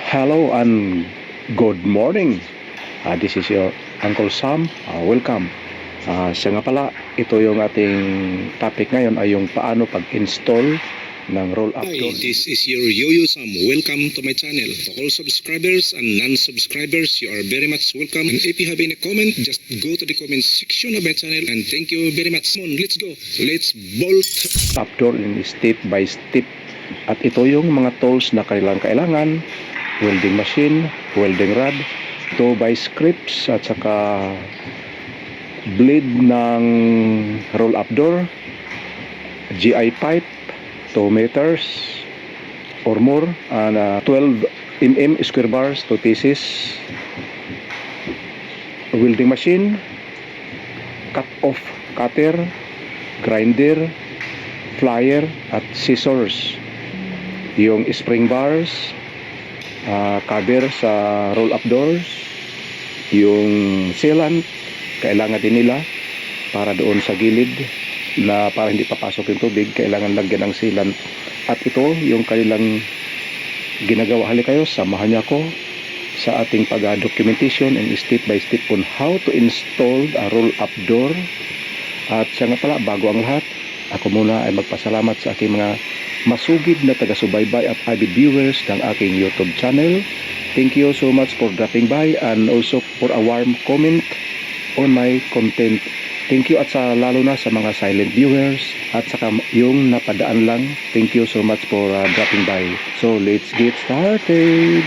Hello and good morning. This is your Uncle Sam. Welcome. Siya nga pala, ito yung ating topic ngayon ay yung paano pag-install ng roll-up Hi, door. this is your Yo-Yo Sam. Welcome to my channel. To all subscribers and non-subscribers, you are very much welcome. And if you have any comment, just go to the comment section of my channel. And thank you very much. Come on, let's go. Let's bolt. Up door in step by step. At ito yung mga tools na kailangan. Welding machine, welding rod, 2x scripts at saka blade ng roll-up door, GI pipe, 2 meters or more, and 12 mm square bars, 2 pieces, welding machine, cut-off cutter, grinder, plier at scissors, yung spring bars, cover sa roll-up doors, yung sealant kailangan din nila para doon sa gilid na para hindi papasok yung tubig, kailangan lagyan ng sealant. At ito yung kanilang ginagawa. Halika kayo, samahan niyo ako sa ating pag-documentation and step by step on how to install a roll-up door. At siya nga pala, bago ang lahat, ako muna ay magpasalamat sa aking mga masugid na taga-subaybay at avid viewers ng aking YouTube channel. Thank you so much for dropping by and also for a warm comment on my content. Thank you at lalo na sa mga silent viewers at saka yung napadaan lang. Thank you so much for dropping by. So let's get started.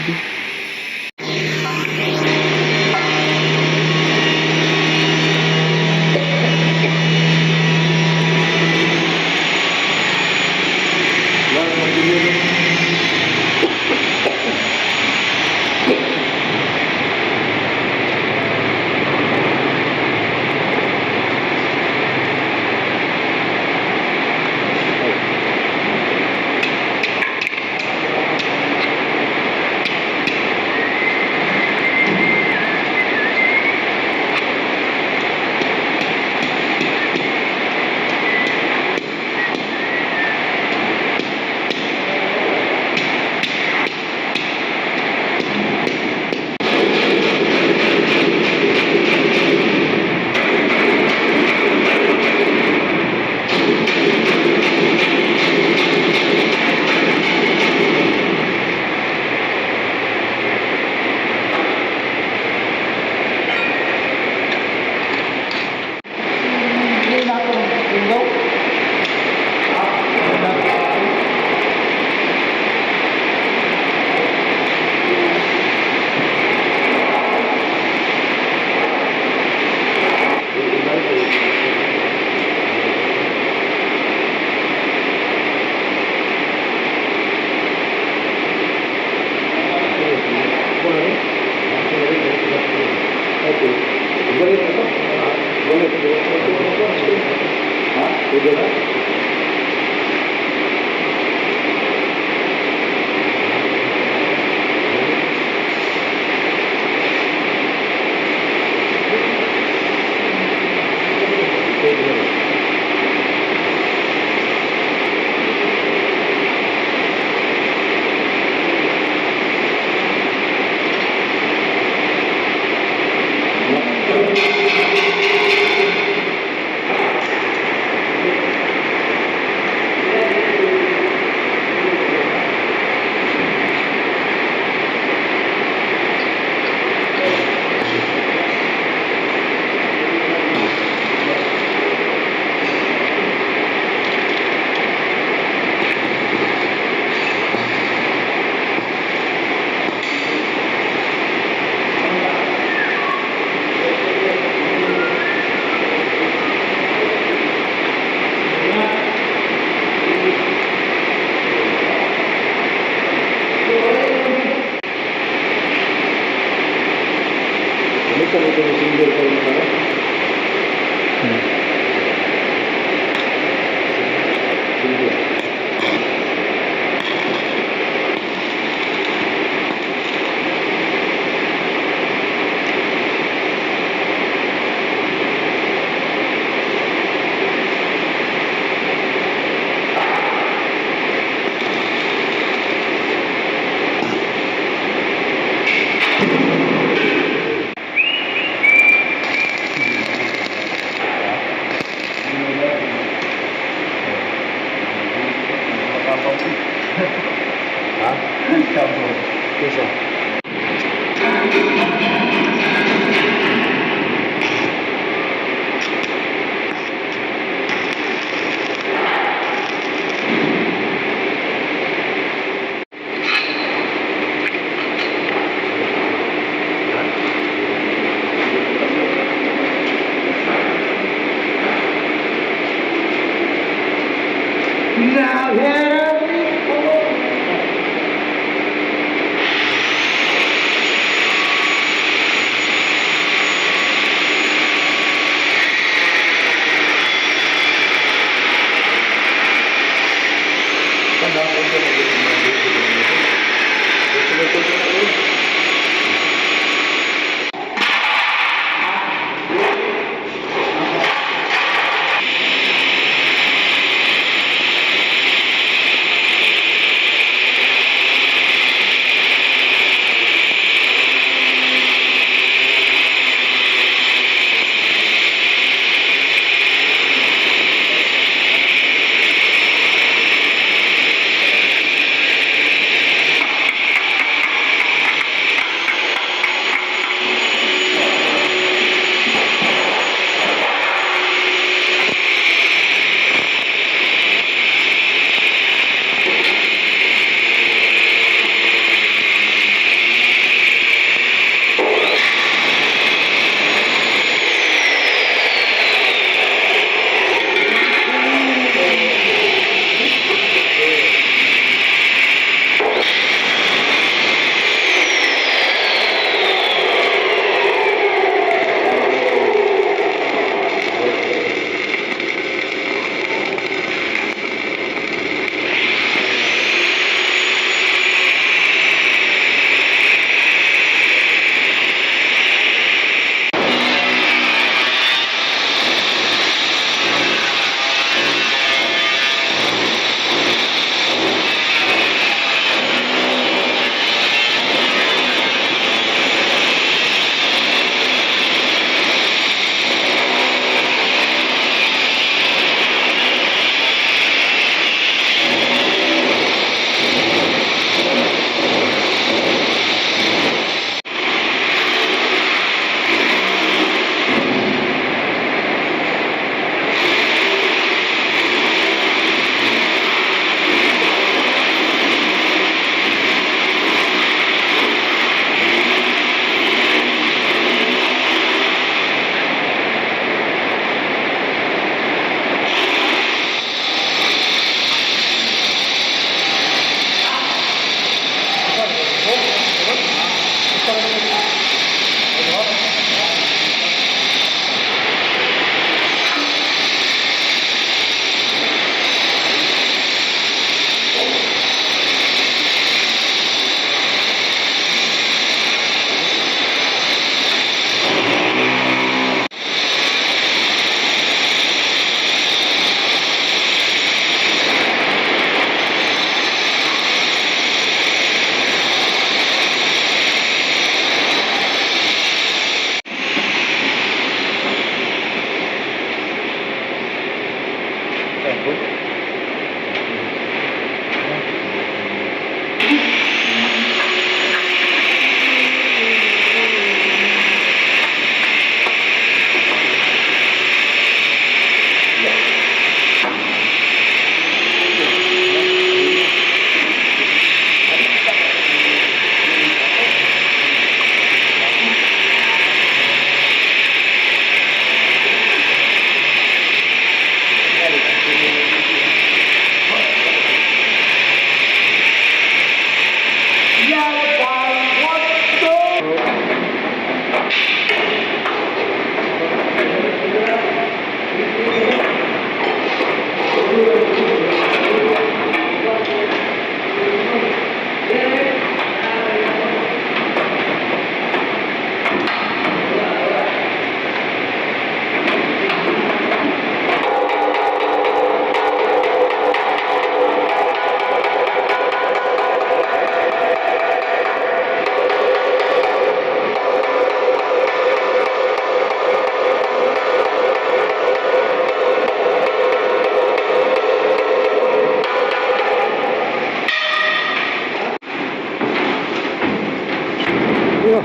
Iya.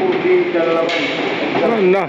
Mana?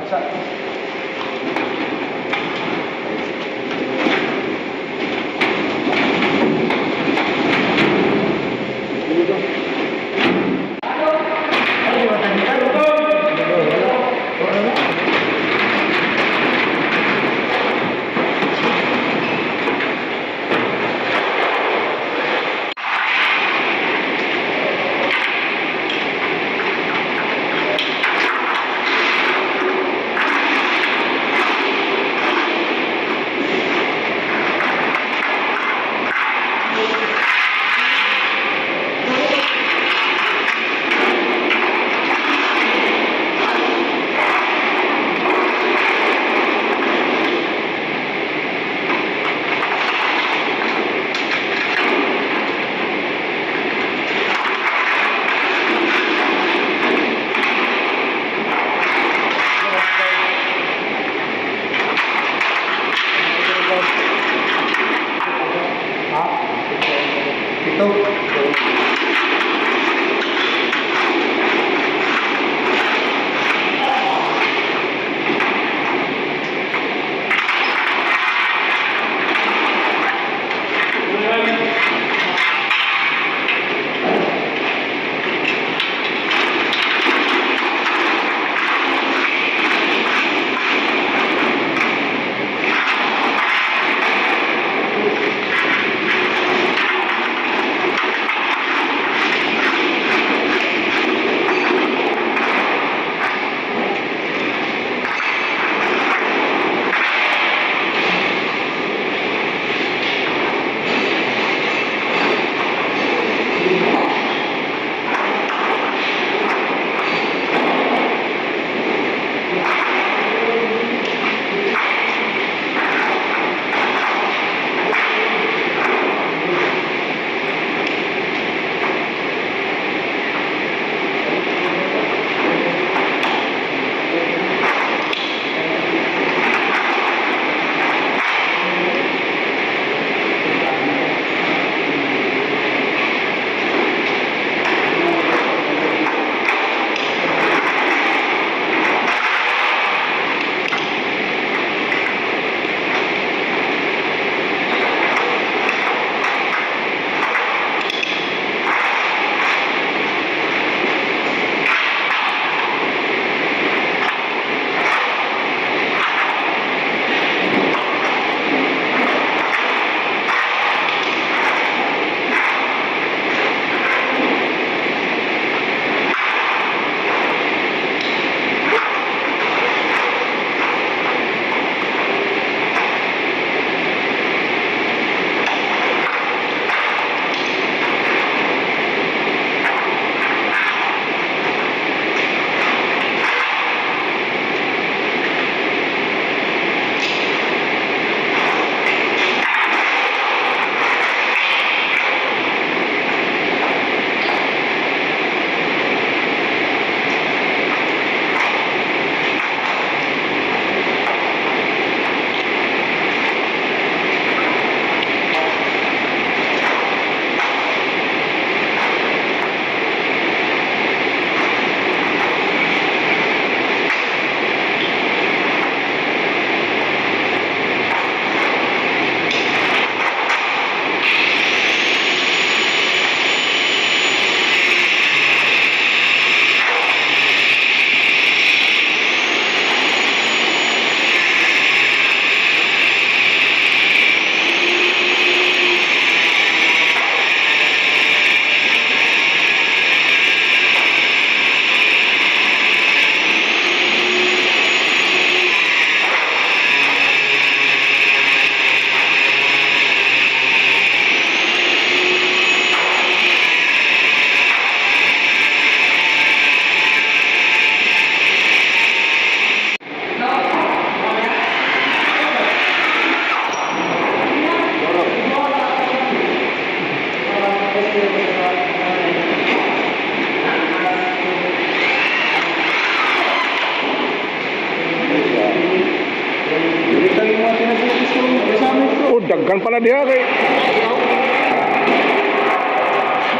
Oh, daghan pala diha kay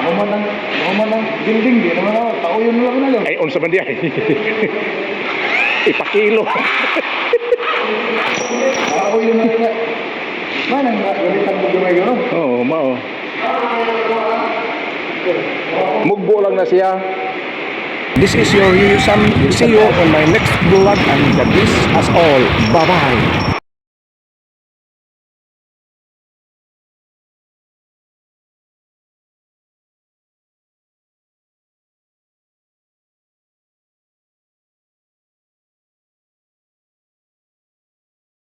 Maman ng building di naman ako. Tao yun lang na lang. Ay, unsa man diya. Ipakilo. Tao yun lang na. Manang galitan mo gamay gano'n. Oo, mao. Mugbo lang na siya. This is your Sam. See you on my next vlog and God bless us all. Bye-bye.